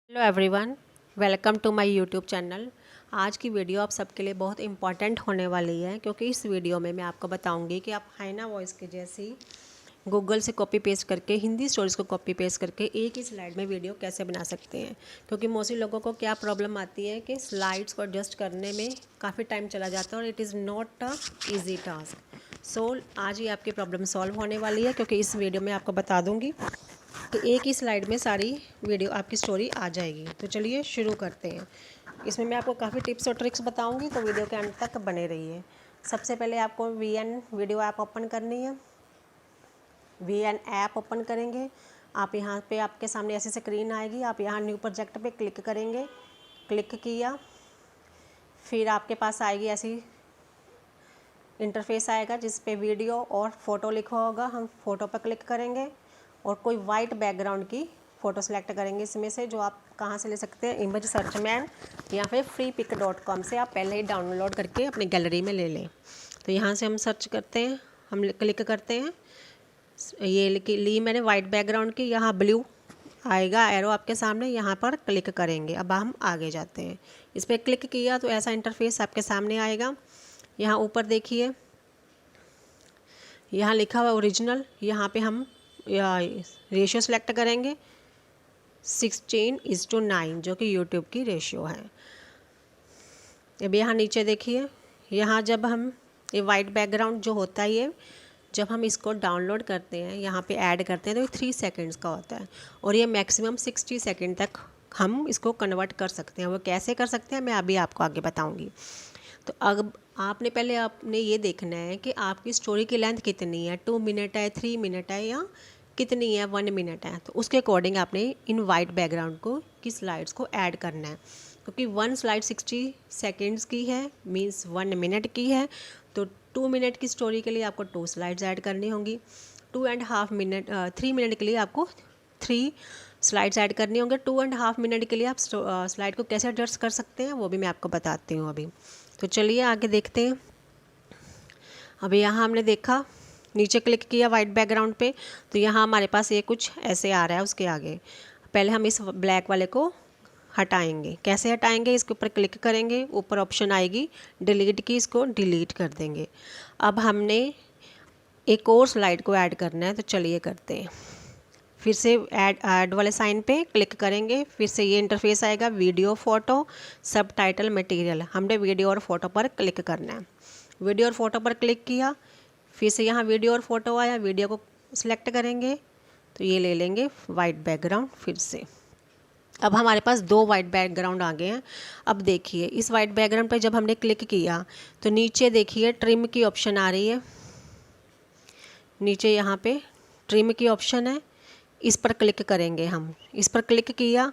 Hello everyone, welcome to my YouTube channel. आज की video आप सबके लिए बहुत इंपॉर्टेंट होने वाली है, क्योंकि इस वीडियो में मैं आपको बताऊंगी कि आप हाइना वॉइस के जैसी गूगल से कॉपी पेस्ट करके हिंदी स्टोरीज को कॉपी पेस्ट करके एक ही स्लाइड में वीडियो कैसे बना सकते हैं। क्योंकि मोस्टली लोगों को क्या प्रॉब्लम आती है कि स्लाइड्स को एडजस्ट करने में काफ़ी टाइम चला जाता है और it is not a easy task. So आज ही आपकी प्रॉब्लम सॉल्व होने वाली है, क्योंकि इस वीडियो में आपको बता दूँगी तो एक ही स्लाइड में सारी वीडियो आपकी स्टोरी आ जाएगी। तो चलिए शुरू करते हैं। इसमें मैं आपको काफ़ी टिप्स और ट्रिक्स बताऊंगी, तो वीडियो के अंत तक बने रहिए। सबसे पहले आपको वीएन वीडियो ऐप ओपन करनी है। वीएन ऐप ओपन करेंगे आप, यहाँ पे आपके सामने ऐसी स्क्रीन आएगी। आप यहाँ न्यू प्रोजेक्ट पे क्लिक करेंगे। क्लिक किया, फिर आपके पास आएगी ऐसी इंटरफेस आएगा जिस पे वीडियो और फ़ोटो लिखा होगा। हम फ़ोटो पर क्लिक करेंगे और कोई वाइट बैकग्राउंड की फ़ोटो सेलेक्ट करेंगे इसमें से, जो आप कहाँ से ले सकते हैं, इमेज सर्च मैन या फिर freepik.com से आप पहले ही डाउनलोड करके अपनी गैलरी में ले लें। तो यहाँ से हम सर्च करते हैं, हम क्लिक करते हैं। ये ली मैंने वाइट बैकग्राउंड की, यहाँ ब्लू आएगा एरो आपके सामने, यहाँ पर क्लिक करेंगे। अब हम आगे जाते हैं। इस पर क्लिक किया तो ऐसा इंटरफेस आपके सामने आएगा। यहाँ ऊपर देखिए, यहाँ लिखा हुआ ओरिजिनल, यहाँ पे हम रेशियो सेलेक्ट करेंगे 16:9, जो कि यूट्यूब की रेशियो है। अब यहाँ नीचे देखिए, यहाँ जब हम ये वाइट बैकग्राउंड जो होता है, ये जब हम इसको डाउनलोड करते हैं, यहाँ पे ऐड करते हैं, तो ये 3 सेकेंड्स का होता है और ये मैक्सिमम 60 सेकेंड तक हम इसको कन्वर्ट कर सकते हैं। वो कैसे कर सकते हैं मैं अभी आपको आगे बताऊँगी। तो अब आपने ये देखना है कि आपकी स्टोरी की लेंथ कितनी है, 2 मिनट है, 3 मिनट है, या कितनी है, 1 मिनट है। तो उसके अकॉर्डिंग आपने इन वाइट बैकग्राउंड को की स्लाइड्स को ऐड करना है। क्योंकि 1 स्लाइड 60 सेकेंड्स की है, मीन्स 1 मिनट की है। तो 2 मिनट की स्टोरी के लिए आपको 2 स्लाइड्स ऐड करनी होंगी। 3 मिनट के लिए आपको 3 स्लाइड्स ऐड करनी होंगे। 2.5 मिनट के लिए आप स्लाइड को कैसे एडजस्ट कर सकते हैं वो भी मैं आपको बताती हूँ अभी। तो चलिए आगे देखते हैं। अभी यहाँ हमने देखा, नीचे क्लिक किया वाइट बैकग्राउंड पे, तो यहाँ हमारे पास ये कुछ ऐसे आ रहा है। उसके आगे पहले हम इस ब्लैक वाले को हटाएंगे। कैसे हटाएंगे, इसके ऊपर क्लिक करेंगे, ऊपर ऑप्शन आएगी डिलीट की, इसको डिलीट कर देंगे। अब हमने एक और स्लाइड को ऐड करना है, तो चलिए करते हैं। फिर से ऐड वाले साइन पे क्लिक करेंगे। फिर से ये इंटरफेस आएगा वीडियो, फोटो, सबटाइटल, मटेरियल। हमने वीडियो और फोटो पर क्लिक करना है। वीडियो और फोटो पर क्लिक किया, फिर से यहाँ वीडियो और फोटो आया, वीडियो को सिलेक्ट करेंगे, तो ये ले लेंगे वाइट बैकग्राउंड। फिर से अब हमारे पास 2 वाइट बैकग्राउंड आ गए हैं। अब देखिए, इस वाइट बैकग्राउंड पर जब हमने क्लिक किया तो नीचे देखिए ट्रिम की ऑप्शन आ रही है। नीचे यहाँ पे ट्रिम की ऑप्शन है, इस पर क्लिक करेंगे हम। इस पर क्लिक किया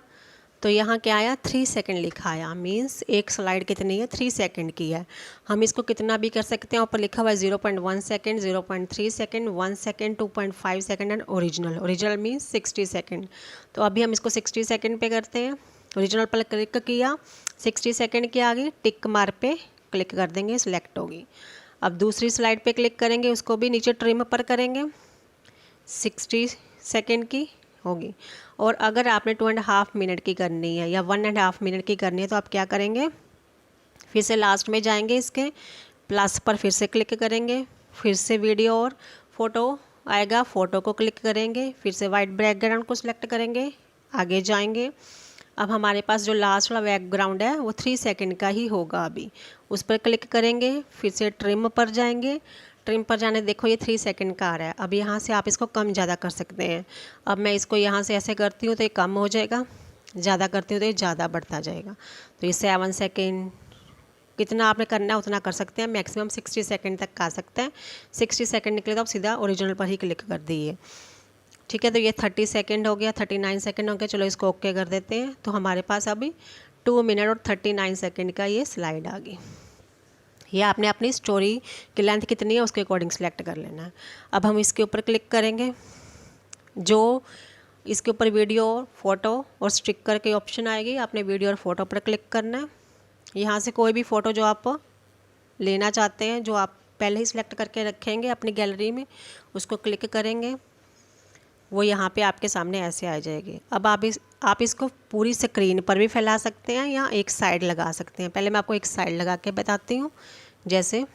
तो यहाँ क्या आया, 3 सेकेंड लिखा आया। मीन्स एक स्लाइड कितनी है, 3 सेकेंड की है। हम इसको कितना भी कर सकते हैं। ऊपर लिखा हुआ है 0.1 second, 0.3 second, 1 second, 2.5 second and original means 60 second. तो अभी हम इसको 60 सेकेंड पे करते हैं। ओरिजिनल पर क्लिक किया, 60 सेकेंड की आ गई, टिक मार्क पे क्लिक कर देंगे, सिलेक्ट होगी। अब दूसरी स्लाइड पे क्लिक करेंगे, उसको भी नीचे ट्रिम पर करेंगे, 60 सेकेंड की होगी। और अगर आपने 2.5 मिनट की करनी है या 1.5 मिनट की करनी है, तो आप क्या करेंगे, फिर से लास्ट में जाएंगे, इसके प्लस पर फिर से क्लिक करेंगे, फिर से वीडियो और फोटो आएगा, फ़ोटो को क्लिक करेंगे, फिर से वाइट बैकग्राउंड को सिलेक्ट करेंगे, आगे जाएंगे। अब हमारे पास जो लास्ट वाला बैकग्राउंड है वो 3 सेकेंड का ही होगा। अभी उस पर क्लिक करेंगे, फिर से ट्रिम पर जाएंगे। ट्रिम पर जाने देखो ये 3 सेकेंड का आ रहा है। अब यहाँ से आप इसको कम ज़्यादा कर सकते हैं। अब मैं इसको यहाँ से ऐसे करती हूँ तो ये कम हो जाएगा, ज़्यादा करती हूँ तो ये ज़्यादा बढ़ता जाएगा। तो ये 7 सेकेंड, कितना आपने करना है उतना कर सकते हैं। मैक्सिमम 60 सेकेंड तक का सकते हैं। 60 सेकेंड निकले तो आप सीधा ओरिजिनल पर ही क्लिक कर दीजिए। ठीक है, तो ये 30 सेकेंड हो गया, 39 सेकेंड हो गया। चलो इसको ओके कर देते हैं। तो हमारे पास अभी 2 मिनट और 39 सेकेंड का ये स्लाइड आ गई। ये आपने अपनी स्टोरी की लेंथ कितनी है उसके अकॉर्डिंग सेलेक्ट कर लेना है। अब हम इसके ऊपर क्लिक करेंगे, जो इसके ऊपर वीडियो, फोटो और स्टिकर की ऑप्शन आएगी। आपने वीडियो और फोटो पर क्लिक करना है। यहाँ से कोई भी फ़ोटो जो आप लेना चाहते हैं, जो आप पहले ही सिलेक्ट करके रखेंगे अपनी गैलरी में, उसको क्लिक करेंगे। वो यहाँ पे आपके सामने ऐसे आ जाएगी। अब आप इसको पूरी स्क्रीन पर भी फैला सकते हैं या एक साइड लगा सकते हैं। पहले मैं आपको एक साइड लगा के बताती हूँ। जैसे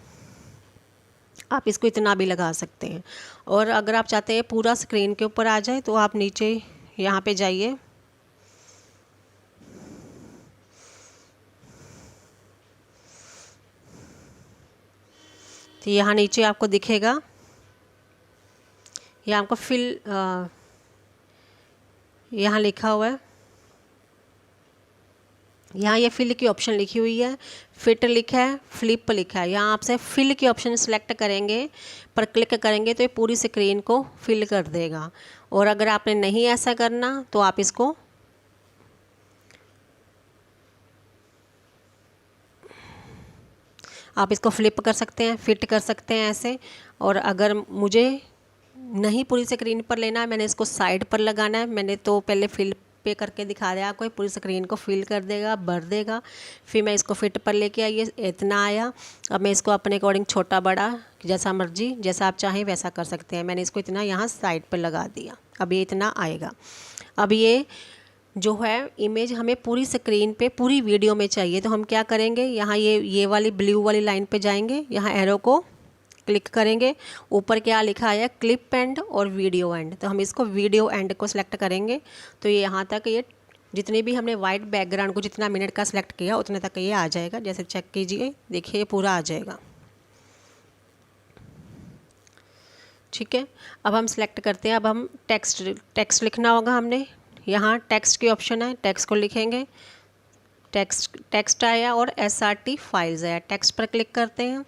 आप इसको इतना भी लगा सकते हैं, और अगर आप चाहते हैं पूरा स्क्रीन के ऊपर आ जाए तो आप नीचे यहाँ पे जाइए, तो यहाँ नीचे आपको दिखेगा, यहाँ आपको यहाँ लिखा हुआ है, यहाँ ये फिल की ऑप्शन लिखी हुई है, फिट लिखा है, फ्लिप लिखा है। यहाँ आपसे फिल की ऑप्शन सेलेक्ट करेंगे, पर क्लिक करेंगे तो ये पूरी स्क्रीन को फिल कर देगा। और अगर आपने नहीं ऐसा करना तो आप इसको फ्लिप कर सकते हैं, फिट कर सकते हैं ऐसे। और अगर मुझे नहीं पूरी स्क्रीन पर लेना है, मैंने इसको साइड पर लगाना है, मैंने तो पहले फिल पे करके दिखा दिया आपको, पूरी स्क्रीन को फिल कर देगा, भर देगा। फिर मैं इसको फिट पर लेके आई, इतना आया। अब मैं इसको अपने अकॉर्डिंग छोटा बड़ा जैसा मर्जी, जैसा आप चाहें वैसा कर सकते हैं। मैंने इसको इतना यहाँ साइड पर लगा दिया, अब ये इतना आएगा। अब ये जो है इमेज हमें पूरी स्क्रीन पे पूरी वीडियो में चाहिए, तो हम क्या करेंगे, यहाँ ये वाली ब्लू वाली लाइन पे जाएंगे, यहाँ एरो को क्लिक करेंगे, ऊपर क्या लिखा है क्लिप एंड और वीडियो एंड, तो हम इसको वीडियो एंड को सिलेक्ट करेंगे। तो ये यहाँ तक ये जितने भी हमने वाइट बैकग्राउंड को जितना मिनट का सिलेक्ट किया उतने तक ये आ जाएगा। जैसे चेक कीजिए, देखिए ये पूरा आ जाएगा। ठीक है, अब हम सिलेक्ट करते हैं। अब हम टेक्स्ट लिखना होगा हमने, यहाँ टेक्स्ट की ऑप्शन है, टेक्स्ट को लिखेंगे। टेक्स्ट आया और SRT फाइल्स आया, टेक्स्ट पर क्लिक करते हैं।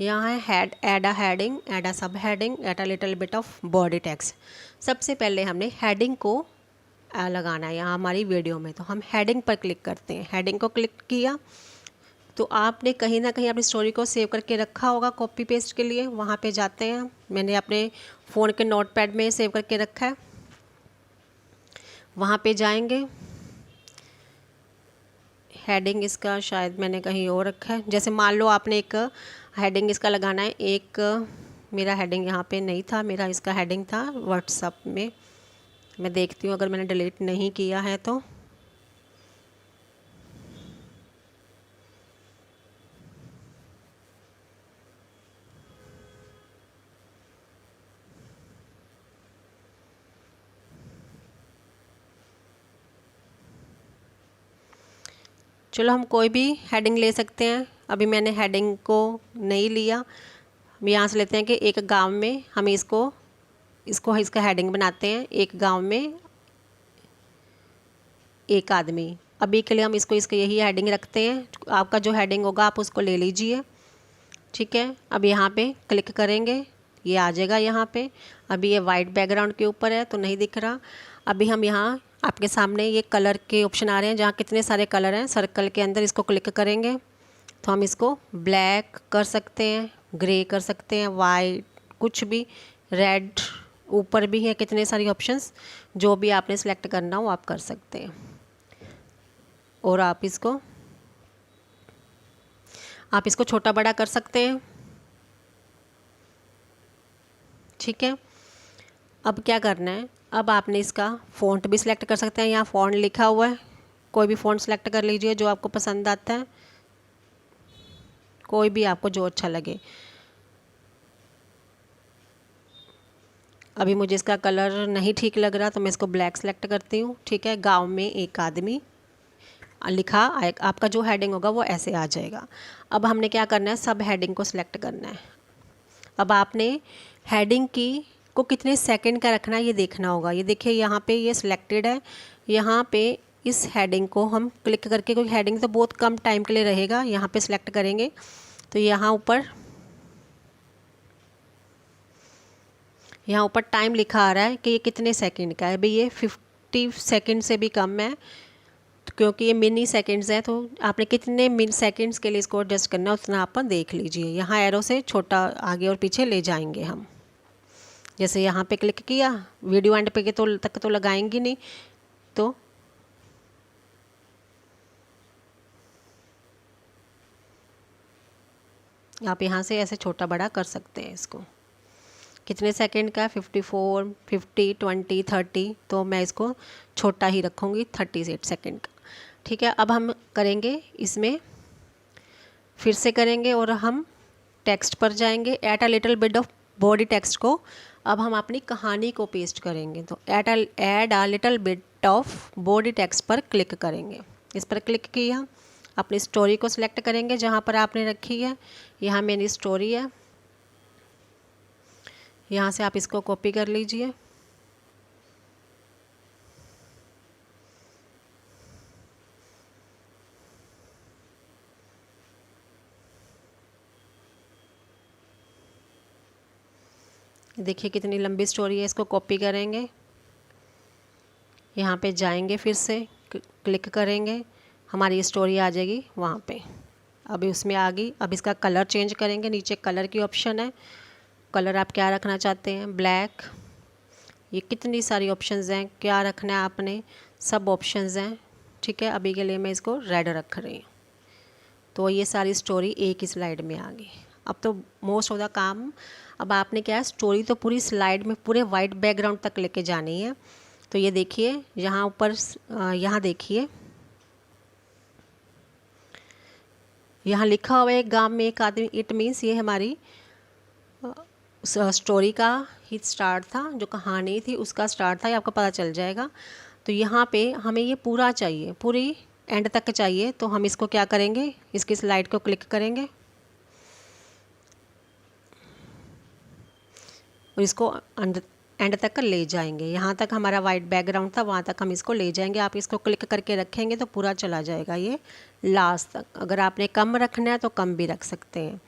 यहाँ है add a heading, add a sub heading, add a little bit of body text. सबसे पहले हमने हेडिंग को लगाना है यहाँ हमारी वीडियो में, तो हम हेडिंग पर क्लिक करते हैं। हेडिंग को क्लिक किया तो आपने कहीं ना कहीं अपनी स्टोरी को सेव करके रखा होगा कॉपी पेस्ट के लिए, वहाँ पे जाते हैं। मैंने अपने फ़ोन के नोटपैड में सेव करके रखा है, वहाँ पे जाएंगे। हेडिंग इसका शायद मैंने कहीं और रखा है, जैसे मान लो आपने एक हेडिंग इसका लगाना है, एक मेरा हेडिंग यहाँ पे नहीं था, मेरा इसका हेडिंग था व्हाट्सएप में। मैं देखती हूँ अगर मैंने डिलीट नहीं किया है तो। चलो हम कोई भी हेडिंग ले सकते हैं, अभी मैंने हेडिंग को नहीं लिया। हम यहाँ से लेते हैं कि एक गांव में हम इसका हेडिंग बनाते हैं, एक गांव में एक आदमी। अभी के लिए हम इसका यही हेडिंग रखते हैं, आपका जो हेडिंग होगा आप उसको ले लीजिए। ठीक है, अब यहाँ पे क्लिक करेंगे, ये आ जाएगा यहाँ पे। अभी ये वाइट बैकग्राउंड के ऊपर है तो नहीं दिख रहा। अभी हम यहाँ आपके सामने ये कलर के ऑप्शन आ रहे हैं, जहाँ कितने सारे कलर हैं सर्कल के अंदर, इसको क्लिक करेंगे तो हम इसको ब्लैक कर सकते हैं, ग्रे कर सकते हैं, वाइट, कुछ भी, रेड, ऊपर भी है कितने सारी ऑप्शंस, जो भी आपने सेलेक्ट करना हो आप कर सकते हैं। और आप इसको छोटा बड़ा कर सकते हैं। ठीक है, अब क्या करना है, अब आपने इसका फ़ॉन्ट भी सिलेक्ट कर सकते हैं, यहाँ फ़ॉन्ट लिखा हुआ है, कोई भी फ़ॉन्ट सेलेक्ट कर लीजिए जो आपको पसंद आता है, कोई भी आपको जो अच्छा लगे। अभी मुझे इसका कलर नहीं ठीक लग रहा तो मैं इसको ब्लैक सेलेक्ट करती हूँ। ठीक है, गांव में एक आदमी लिखा आपका जो हेडिंग होगा वो ऐसे आ जाएगा। अब हमने क्या करना है, सब हेडिंग को सिलेक्ट करना है। अब आपने हेडिंग को कितने सेकंड का रखना है ये देखना होगा। ये देखिए यहाँ पे ये सिलेक्टेड है, यहाँ पे इस हेडिंग को हम क्लिक करके, क्योंकि हेडिंग तो बहुत कम टाइम के लिए रहेगा, यहाँ पे सिलेक्ट करेंगे तो यहाँ ऊपर टाइम लिखा आ रहा है कि ये कितने सेकंड का है। भाई ये 50 सेकंड से भी कम है, तो क्योंकि ये मिनी सेकंड्स है, तो आपने कितने मिनी सेकंड्स के लिए इसको एडजस्ट करना है उतना आप देख लीजिए। यहाँ एरो से छोटा आगे और पीछे ले जाएंगे हम। जैसे यहाँ पे क्लिक किया, वीडियो एंड पे के तक तो लगाएंगे नहीं, तो आप यहाँ से ऐसे छोटा बड़ा कर सकते हैं इसको। कितने सेकंड का है, 54, 50, 20, 30, तो मैं इसको छोटा ही रखूँगी, 38 सेकंड का। ठीक है, अब हम करेंगे इसमें, फिर से करेंगे और हम टेक्स्ट पर जाएंगे। At a little bit of body text को अब हम अपनी कहानी को पेस्ट करेंगे। तो add a little bit of body text पर क्लिक करेंगे। इस पर क्लिक किया, अपनी स्टोरी को सिलेक्ट करेंगे जहाँ पर आपने रखी है। यहाँ मेरी स्टोरी है, यहाँ से आप इसको कॉपी कर लीजिए। देखिए कितनी लंबी स्टोरी है, इसको कॉपी करेंगे, यहाँ पे जाएंगे, फिर से क्लिक करेंगे, हमारी स्टोरी आ जाएगी वहाँ पे। अभी उसमें आ गई। अब इसका कलर चेंज करेंगे, नीचे कलर की ऑप्शन है, कलर आप क्या रखना चाहते हैं, ब्लैक, ये कितनी सारी ऑप्शंस हैं, क्या रखना है आपने, सब ऑप्शंस हैं। ठीक है, अभी के लिए मैं इसको रेड रख रही हूँ। तो ये सारी स्टोरी एक ही स्लाइड में आ गई। अब तो मोस्ट ऑफ द काम, अब आपने क्या है, स्टोरी तो पूरी स्लाइड में पूरे वाइट बैकग्राउंड तक लेके जानी है। तो ये देखिए यहाँ ऊपर, यहाँ देखिए, यहाँ लिखा हुआ है गांव में एक आदमी, इट मीन्स ये हमारी स्टोरी का ही स्टार्ट था, जो कहानी थी उसका स्टार्ट था, ये आपको पता चल जाएगा। तो यहाँ पे हमें ये पूरा चाहिए, पूरी एंड तक चाहिए। तो हम इसको क्या करेंगे, इसकी स्लाइड को क्लिक करेंगे और इसको एंड तक ले जाएंगे। यहाँ तक हमारा वाइट बैकग्राउंड था, वहाँ तक हम इसको ले जाएंगे। आप इसको क्लिक करके रखेंगे तो पूरा चला जाएगा ये लास्ट तक। अगर आपने कम रखना है तो कम भी रख सकते हैं।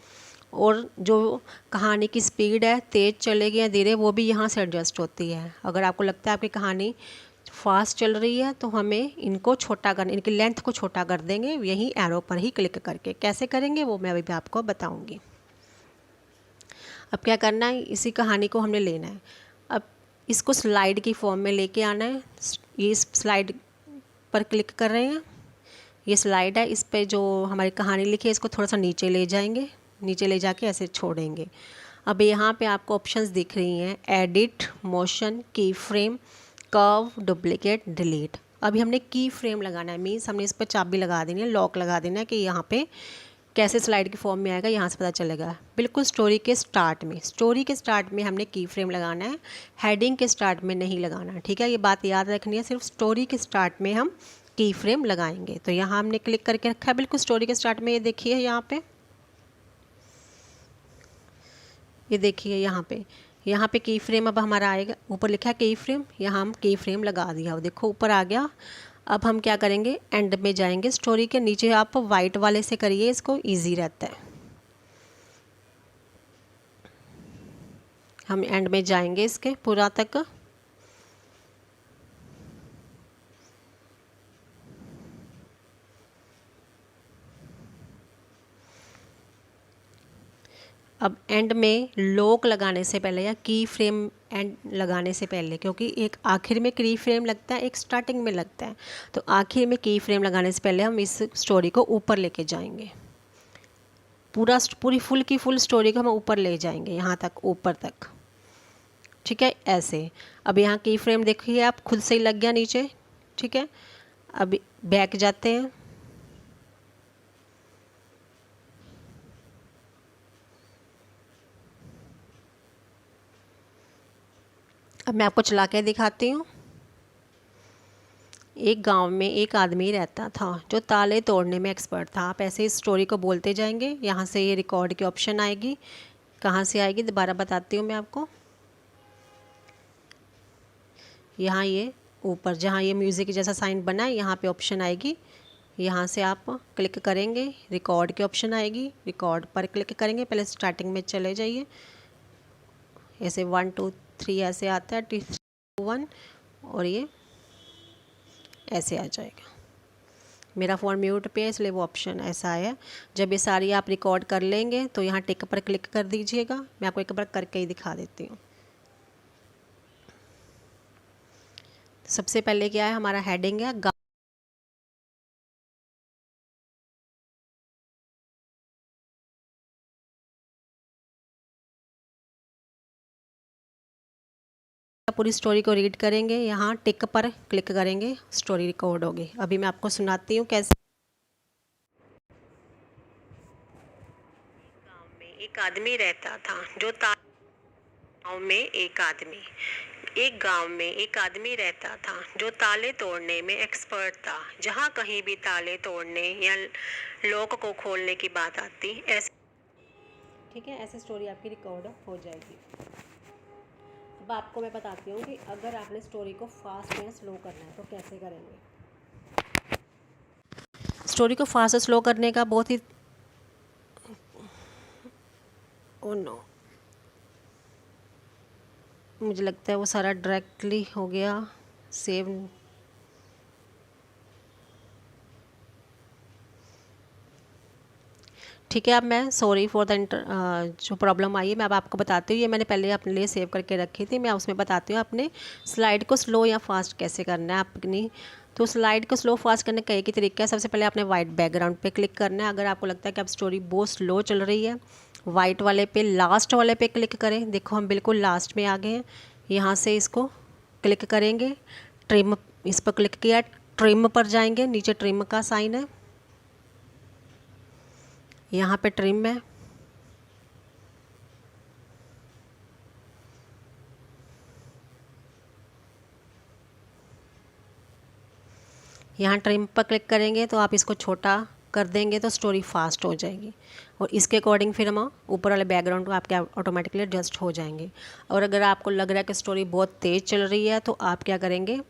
और जो कहानी की स्पीड है, तेज़ चलेगी या धीरे, वो भी यहाँ से एडजस्ट होती है। अगर आपको लगता है आपकी कहानी फास्ट चल रही है तो हमें इनको छोटा कर, इनकी लेंथ को छोटा कर देंगे, यही एरो पर ही क्लिक करके। कैसे करेंगे वो मैं अभी भी आपको बताऊँगी। अब क्या करना है, इसी कहानी को हमने लेना है, अब इसको स्लाइड की फॉर्म में लेके आना है। ये स्लाइड पर क्लिक कर रहे हैं, ये स्लाइड है, इस पे जो हमारी कहानी लिखी है इसको थोड़ा सा नीचे ले जाएंगे, नीचे ले जाके ऐसे छोड़ेंगे। अब यहाँ पे आपको ऑप्शंस दिख रही हैं, एडिट, मोशन, की फ्रेम, कर्व, डुप्लीकेट, डिलीट। अभी हमने की फ्रेम लगाना है, मीन्स हमने इस पर चाबी लगा देनी है, लॉक लगा देना है कि यहाँ पे कैसे स्लाइड की फॉर्म में आएगा, यहाँ से पता चलेगा। बिल्कुल स्टोरी के स्टार्ट में, स्टोरी के स्टार्ट में हमने की फ्रेम लगाना है, हेडिंग के स्टार्ट में नहीं लगाना है। ठीक है, ये बात याद रखनी है, सिर्फ स्टोरी के स्टार्ट में हम की फ्रेम लगाएंगे। तो यहाँ हमने क्लिक करके रखा है बिल्कुल स्टोरी के स्टार्ट में। ये देखिए यहाँ पे, ये देखिए यहाँ पे की फ्रेम अब हमारा आएगा, ऊपर लिखा है की फ्रेम, यहाँ हम की फ्रेम लगा दिया, वो देखो ऊपर आ गया। अब हम क्या करेंगे, एंड में जाएंगे, स्टोरी के नीचे आप वाइट वाले से करिए, इसको इजी रहता है। हम एंड में जाएंगे इसके पूरा तक। अब एंड में लॉक लगाने से पहले या की फ्रेम एंड लगाने से पहले, क्योंकि एक आखिर में की फ्रेम लगता है, एक स्टार्टिंग में लगता है, तो आखिर में की फ्रेम लगाने से पहले हम इस स्टोरी को ऊपर लेके जाएंगे, पूरी फुल की फुल स्टोरी को हम ऊपर ले जाएंगे, यहाँ तक, ऊपर तक। ठीक है, ऐसे। अब यहाँ की फ्रेम देखिए आप, खुद से ही लग गया नीचे। ठीक है, अब बैक जाते हैं, अब मैं आपको चला के दिखाती हूँ। एक गांव में एक आदमी रहता था जो ताले तोड़ने में एक्सपर्ट था। आप ऐसे इस स्टोरी को बोलते जाएंगे, यहाँ से ये रिकॉर्ड की ऑप्शन आएगी, कहाँ से आएगी दोबारा बताती हूँ मैं आपको। यहाँ ये ऊपर जहाँ ये म्यूज़िक जैसा साइन बना है, यहाँ पे ऑप्शन आएगी, यहाँ से आप क्लिक करेंगे, रिकॉर्ड की ऑप्शन आएगी, रिकॉर्ड पर क्लिक करेंगे, पहले स्टार्टिंग में चले जाइए, ऐसे 1 2 3 ऐसे आता है, 2 1, और ये ऐसे आ जाएगा। मेरा फ़ोन म्यूट पे है इसलिए वो ऑप्शन ऐसा आया। जब ये सारी आप रिकॉर्ड कर लेंगे तो यहाँ टिक पर क्लिक कर दीजिएगा। मैं आपको एक बार करके ही दिखा देती हूँ। सबसे पहले क्या है, हमारा हेडिंग है पूरी स्टोरी को रीड करेंगे, यहाँ टिक पर क्लिक करेंगे, स्टोरी रिकॉर्ड होगी। अभी मैं आपको सुनाती हूँ कैसे। गांव में एक आदमी रहता था जो गांव में एक आदमी रहता था जो ताले तोड़ने में एक्सपर्ट था। जहाँ कहीं भी ताले तोड़ने या लॉक को खोलने की बात आती, ऐसे ठीक है, ऐसे स्टोरी आपकी रिकॉर्ड हो जाएगी। अब आपको मैं बताती हूँ कि अगर आपने स्टोरी को फास्ट या स्लो करना है तो कैसे करेंगे। स्टोरी को फास्ट और स्लो करने का बहुत ही नो, मुझे लगता है वो सारा डायरेक्टली हो गया सेव। ठीक है, अब मैं सॉरी फॉर द जो प्रॉब्लम आई है मैं अब आपको बताती हूँ। ये मैंने पहले अपने लिए सेव करके रखी थी, मैं उसमें बताती हूँ अपने स्लाइड को स्लो या फास्ट कैसे करना है अपनी। तो स्लाइड को स्लो फास्ट करने का एक ही तरीका है। सबसे पहले आपने वाइट बैकग्राउंड पे क्लिक करना है। अगर आपको लगता है कि अब स्टोरी बहुत स्लो चल रही है, वाइट वाले पे, लास्ट वाले पे क्लिक करें। देखो हम बिल्कुल लास्ट में आ गए हैं। यहाँ से इसको क्लिक करेंगे, ट्रिम, इस पर क्लिक किया, ट्रिम पर जाएंगे, नीचे ट्रिम का साइन है, यहाँ पे ट्रिम है। यहाँ ट्रिम पर क्लिक करेंगे तो आप इसको छोटा कर देंगे तो स्टोरी फास्ट हो जाएगी, और इसके अकॉर्डिंग फिर हम ऊपर वाले बैकग्राउंड को आपके ऑटोमेटिकली एडजस्ट हो जाएंगे। और अगर आपको लग रहा है कि स्टोरी बहुत तेज़ चल रही है तो आप क्या करेंगे,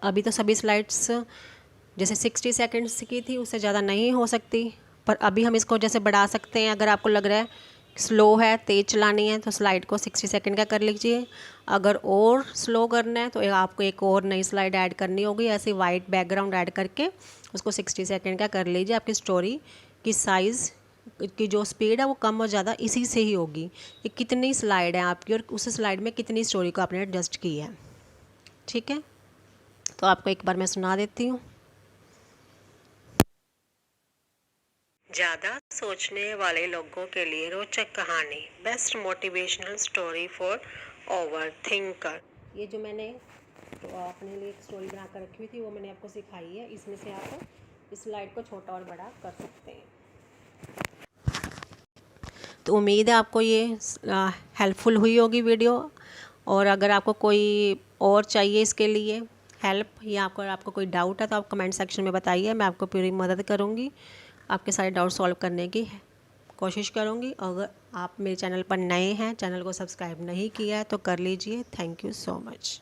अभी तो सभी स्लाइड्स जैसे 60 सेकेंड्स की थी उससे ज़्यादा नहीं हो सकती, पर अभी हम इसको जैसे बढ़ा सकते हैं। अगर आपको लग रहा है स्लो है, तेज़ चलानी है, तो स्लाइड को 60 सेकेंड का कर लीजिए। अगर और स्लो करना है तो आपको एक और नई स्लाइड ऐड करनी होगी, ऐसे वाइट बैकग्राउंड ऐड करके उसको 60 सेकेंड का कर लीजिए। आपकी स्टोरी की साइज़ की जो स्पीड है वो कम और ज़्यादा इसी से ही होगी कि कितनी स्लाइड है आपकी और उस स्लाइड में कितनी स्टोरी को आपने एडजस्ट की है। ठीक है, तो आपको एक बार मैं सुना देती हूँ। ज़्यादा सोचने वाले लोगों के लिए रोचक कहानी, best motivational story for over thinker. ये जो मैंने तो अपने लिए एक स्टोरी बना कर रखी हुई थी वो मैंने आपको सिखाई है। इसमें से आप इस स्लाइड को छोटा और बड़ा कर सकते हैं। तो उम्मीद है आपको ये हेल्पफुल हुई होगी वीडियो, और अगर आपको कोई और चाहिए इसके लिए हेल्प या आपको कोई डाउट है तो आप कमेंट सेक्शन में बताइए, मैं आपको पूरी मदद करूँगी, आपके सारे डाउट सॉल्व करने की कोशिश करूँगी। अगर आप मेरे चैनल पर नए हैं, चैनल को सब्सक्राइब नहीं किया है तो कर लीजिए। Thank you so much.